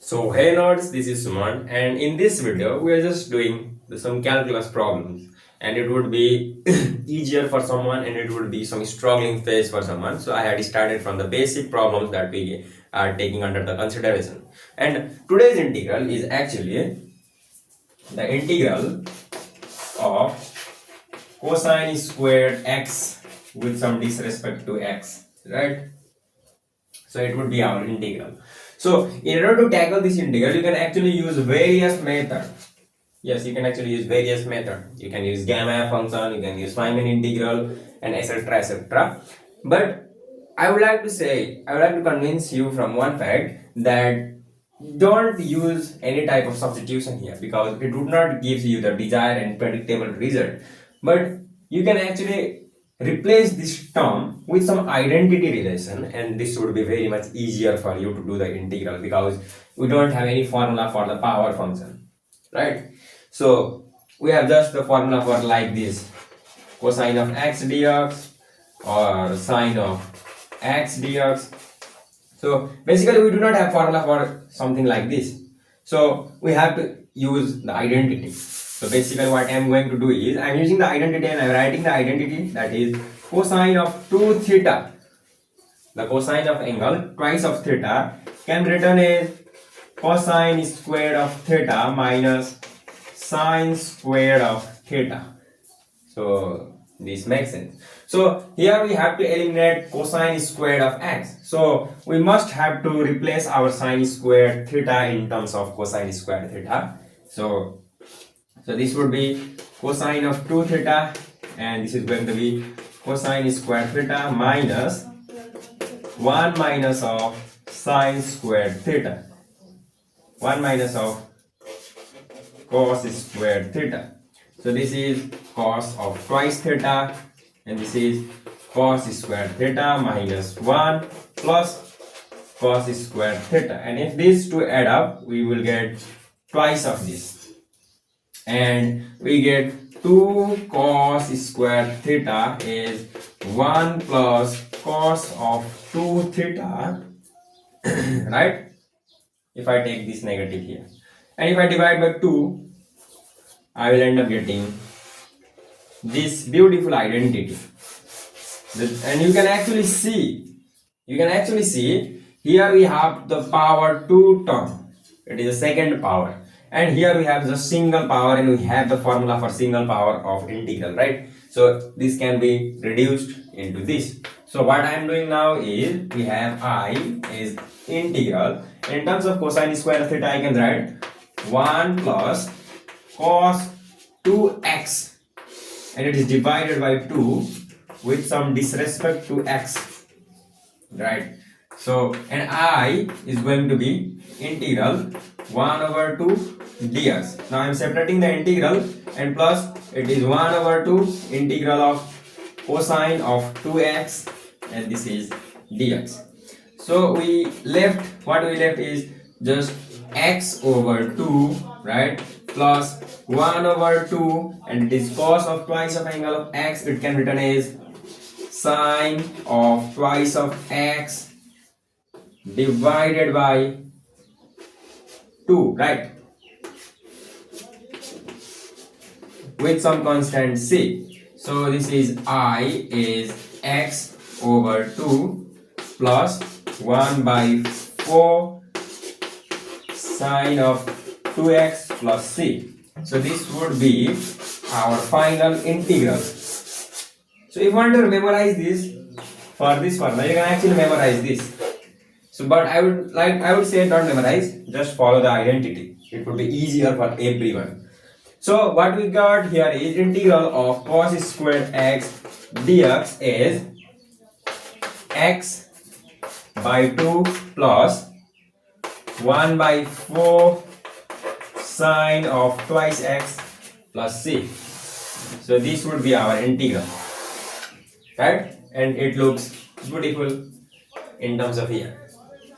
So hey nerds, this is Suman, and in this video we are just doing some calculus problems, and it would be easier for someone and it would be some struggling phase for someone. So I had started from the basic problems that we are taking under the consideration. And today's integral is actually the integral of cosine squared x with some disrespect to x, right? So it would be our integral. So in order to tackle this integral, you can actually use various methods. Yes, you can actually use various methods. You can use gamma function, you can use Feynman integral, and etc. etc. But I would like to convince you from one fact that don't use any type of substitution here because it would not give you the desired and predictable result. But you can actually replace this term with some identity relation, and this would be very much easier for you to do the integral because we don't have any formula for the power function, right? So we have just the formula for like this: cosine of x dx or sine of x dx. So basically we do not have formula for something like this, so we have to use the identity. So basically what I am going to do is I am using the identity and I am writing the identity, that is cosine of 2 theta. The cosine of angle twice of theta can be written as cosine squared of theta minus sine squared of theta. So this makes sense. So here we have to eliminate cosine squared of x. So we must have to replace our sine squared theta in terms of cosine squared theta. So this would be cosine of 2 theta, and this is going to be cosine squared theta minus 1 minus of sine squared theta, 1 minus of cos squared theta. So this is cos of twice theta, and this is cos squared theta minus 1 plus cos squared theta. And if these two add up, we will get twice of this. And we get 2 cos squared theta is 1 plus cos of 2 theta, right? If I take this negative here. And if I divide by 2, I will end up getting this beautiful identity. And you can actually see here we have the power 2 term. It is a second power. And here we have the single power, and we have the formula for single power of integral, right? So this can be reduced into this. So what I am doing now is we have I is integral. In terms of cosine square of theta, I can write 1 plus cos 2x, and it is divided by 2 with some disrespect to x, right? So and I is going to be integral 1 over 2 dx. Now I am separating the integral, and plus it is 1 over 2 integral of cosine of 2x, and this is dx. So what we left is just x over 2, right, plus 1 over 2, and it is cos of twice of angle of x. It can be written as sine of twice of x divided by 2, right, with some constant c. So this is I is x over 2 plus 1 by 4 sine of 2x plus c. So this would be our final integral. So if you want to memorize this for this formula, you can actually memorize this. So but I would say don't memorize, just follow the identity. It would be easier for everyone. So what we got here is integral of cos squared x dx is x by 2 plus 1 by 4 sine of twice x plus c. So this would be our integral, right? And it looks beautiful in terms of here.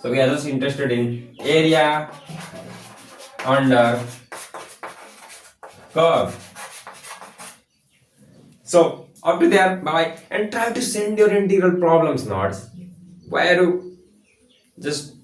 So we are just interested in area under curve. So up to there, bye, and try to send your integral problems notes where you just